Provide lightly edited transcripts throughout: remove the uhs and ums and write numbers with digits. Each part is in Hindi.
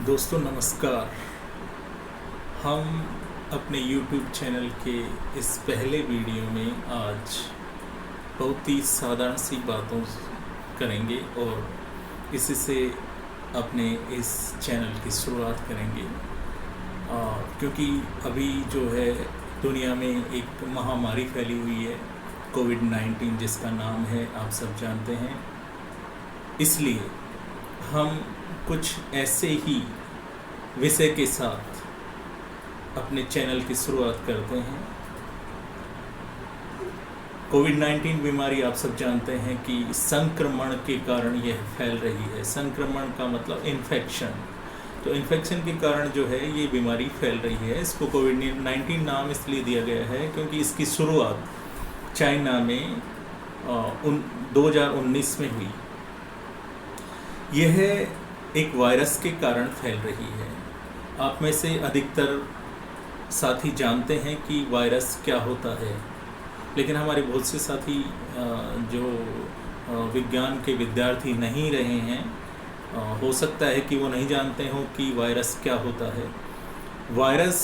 दोस्तों नमस्कार। हम अपने YouTube चैनल के इस पहले वीडियो में आज बहुत ही साधारण सी बातों करेंगे और इसी से अपने इस चैनल की शुरुआत करेंगे। क्योंकि अभी जो है दुनिया में एक महामारी फैली हुई है, कोविड-19 जिसका नाम है, आप सब जानते हैं। इसलिए हम कुछ ऐसे ही विषय के साथ अपने चैनल की शुरुआत करते हैं। कोविड-19 बीमारी आप सब जानते हैं कि संक्रमण के कारण यह फैल रही है। संक्रमण का मतलब इन्फेक्शन। तो इन्फेक्शन के कारण जो है ये बीमारी फैल रही है। इसको कोविड-19 नाम इसलिए दिया गया है क्योंकि इसकी शुरुआत चाइना में 2019 में हुई। यह एक वायरस के कारण फैल रही है। आप में से अधिकतर साथी जानते हैं कि वायरस क्या होता है, लेकिन हमारे बहुत से साथी जो विज्ञान के विद्यार्थी नहीं रहे हैं, हो सकता है कि वो नहीं जानते हो कि वायरस क्या होता है। वायरस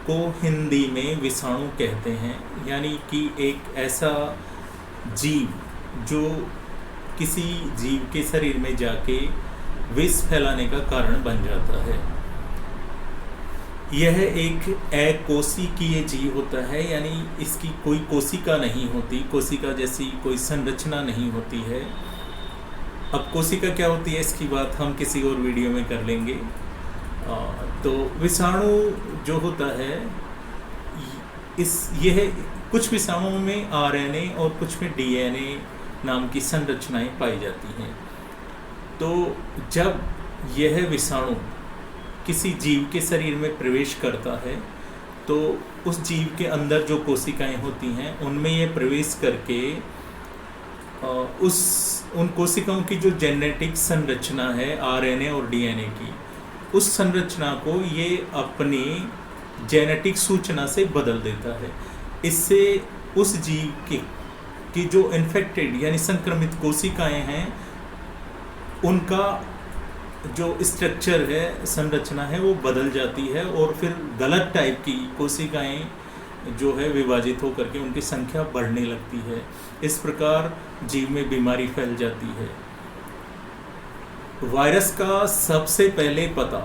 को हिंदी में विषाणु कहते हैं, यानी कि एक ऐसा जीव जो किसी जीव के शरीर में जाके विष फैलाने का कारण बन जाता है। यह एक अकोशिकीय जीव होता है, यानी इसकी कोई कोशिका नहीं होती, कोशिका जैसी कोई संरचना नहीं होती है। अब कोशिका क्या होती है इसकी बात हम किसी और वीडियो में कर लेंगे। तो विषाणु जो होता है यह कुछ विषाणुओं में आरएनए और कुछ में डीएनए नाम की संरचनाएं पाई जाती हैं। तो जब यह विषाणु किसी जीव के शरीर में प्रवेश करता है तो उस जीव के अंदर जो कोशिकाएं होती हैं उनमें यह प्रवेश करके उन कोशिकाओं की जो जेनेटिक संरचना है आरएनए और डीएनए की, उस संरचना को ये अपनी जेनेटिक सूचना से बदल देता है। इससे उस जीव की जो इन्फेक्टेड यानी संक्रमित कोशिकाएं हैं उनका जो स्ट्रक्चर है, संरचना है, वो बदल जाती है और फिर गलत टाइप की कोशिकाएं जो है विभाजित होकर के उनकी संख्या बढ़ने लगती है। इस प्रकार जीव में बीमारी फैल जाती है। वायरस का सबसे पहले पता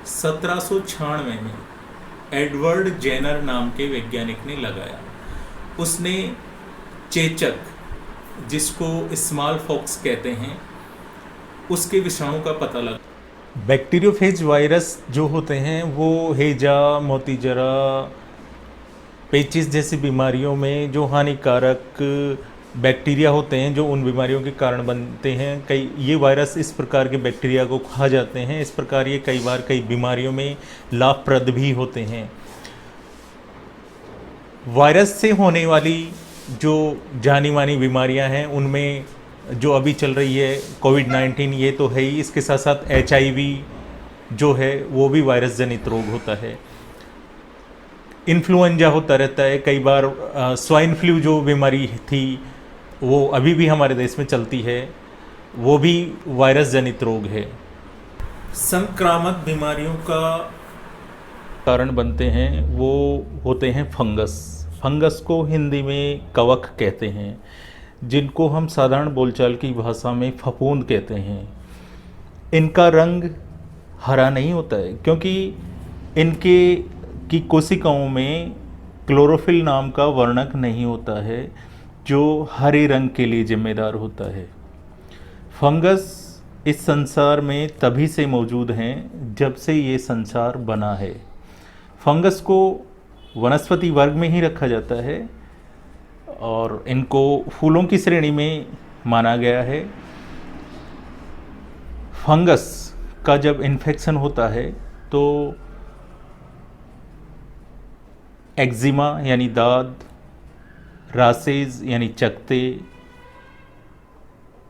1796 में एडवर्ड जेनर नाम के वैज्ञानिक ने लगाया। उसने चेचक, जिसको स्मॉल पॉक्स कहते हैं, उसके विषाणु का पता लगा। बैक्टीरियोफेज वायरस जो होते हैं वो हैजा, मोतीजरा, पेचिस जैसी बीमारियों में जो हानिकारक बैक्टीरिया होते हैं जो उन बीमारियों के कारण बनते हैं, ये वायरस इस प्रकार के बैक्टीरिया को खा जाते हैं। इस प्रकार ये कई बार कई बीमारियों में लाभप्रद भी होते हैं। वायरस से होने वाली जो जानी मानी बीमारियां हैं उनमें जो अभी चल रही है कोविड-19 ये तो है ही, इसके साथ साथ HIV जो है वो भी वायरस जनित रोग होता है। इन्फ्लुएंजा होता रहता है कई बार। स्वाइन फ्लू जो बीमारी थी वो अभी भी हमारे देश में चलती है, वो भी वायरस जनित रोग है। संक्रामक बीमारियों का कारण बनते हैं वो होते हैं फंगस। फंगस को हिंदी में कवक कहते हैं, जिनको हम साधारण बोलचाल की भाषा में फफूंद कहते हैं। इनका रंग हरा नहीं होता है क्योंकि इनके की कोशिकाओं में क्लोरोफिल नाम का वर्णक नहीं होता है जो हरे रंग के लिए जिम्मेदार होता है। फंगस इस संसार में तभी से मौजूद हैं जब से ये संसार बना है। फंगस को वनस्पति वर्ग में ही रखा जाता है और इनको फूलों की श्रेणी में माना गया है। फंगस का जब इन्फेक्शन होता है तो एक्जिमा यानी दाद, रासेज यानी चकते,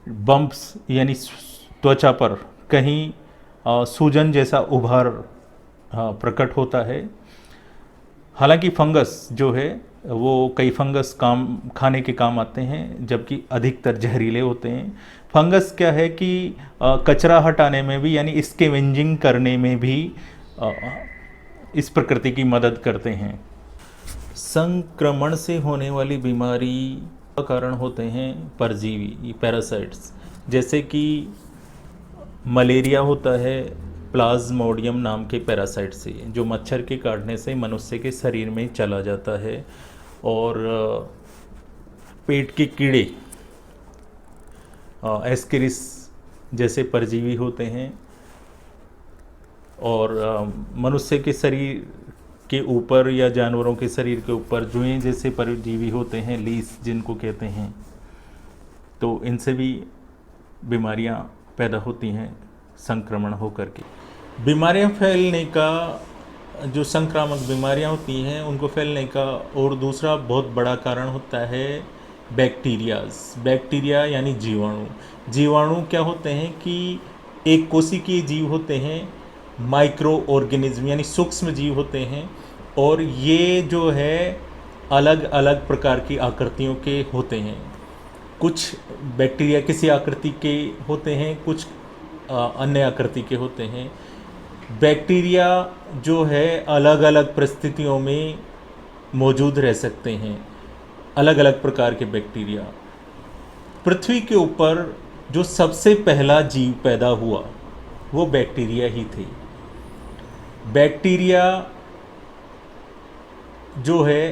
बम्प्स यानी त्वचा पर कहीं सूजन जैसा उभार प्रकट होता है। हालांकि फंगस जो है वो कई फंगस काम खाने के काम आते हैं, जबकि अधिकतर जहरीले होते हैं। फंगस क्या है कि कचरा हटाने में भी, यानी स्कैवेंजिंग करने में भी अ, इस प्रकृति की मदद करते हैं। संक्रमण से होने वाली बीमारी का कारण होते हैं परजीवी, पैरासाइट्स, जैसे कि मलेरिया होता है प्लाज्मोडियम नाम के पैरासाइट से, जो मच्छर के काटने से मनुष्य के शरीर में चला जाता है। और पेट के कीड़े एस्केरिस जैसे परजीवी होते हैं। और मनुष्य के शरीर के ऊपर या जानवरों के शरीर के ऊपर जुएं जैसे परजीवी होते हैं, लीस जिनको कहते हैं। तो इनसे भी बीमारियां पैदा होती हैं संक्रमण होकर के। बीमारियां फैलने का, जो संक्रामक बीमारियां होती हैं उनको फैलने का और दूसरा बहुत बड़ा कारण होता है बैक्टीरिया यानी जीवाणु। जीवाणु क्या होते हैं कि एक कोशिकीय जीव होते हैं, माइक्रो ऑर्गेनिज्म यानी सूक्ष्म जीव होते हैं, और ये जो है अलग अलग प्रकार की आकृतियों के होते हैं। कुछ बैक्टीरिया किसी आकृति के होते हैं, कुछ अन्य आकृति के होते हैं। बैक्टीरिया जो है अलग अलग परिस्थितियों में मौजूद रह सकते हैं, अलग अलग प्रकार के बैक्टीरिया। पृथ्वी के ऊपर जो सबसे पहला जीव पैदा हुआ वो बैक्टीरिया ही थे। बैक्टीरिया जो है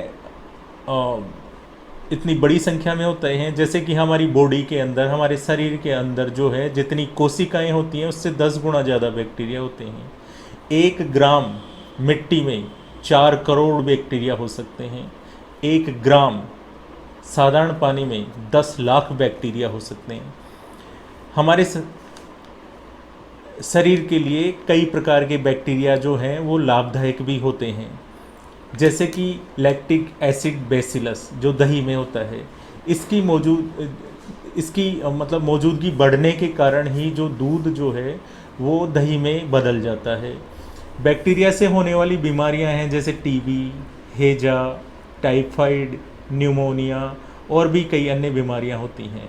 इतनी बड़ी संख्या में होते हैं, जैसे कि हमारी बॉडी के अंदर, हमारे शरीर के अंदर जो है जितनी कोशिकाएं होती हैं उससे 10 गुना ज़्यादा बैक्टीरिया होते हैं। 1 ग्राम मिट्टी में 4 करोड़ बैक्टीरिया हो सकते हैं। 1 ग्राम साधारण पानी में 10 लाख बैक्टीरिया हो सकते हैं। हमारे शरीर के लिए कई प्रकार के बैक्टीरिया जो हैं वो लाभदायक भी होते हैं, जैसे कि लैक्टिक एसिड बेसिलस जो दही में होता है, इसकी मौजूदगी बढ़ने के कारण ही जो दूध जो है वो दही में बदल जाता है। बैक्टीरिया से होने वाली बीमारियां हैं जैसे टीबी, हैजा, टाइफाइड, न्यूमोनिया और भी कई अन्य बीमारियां होती हैं।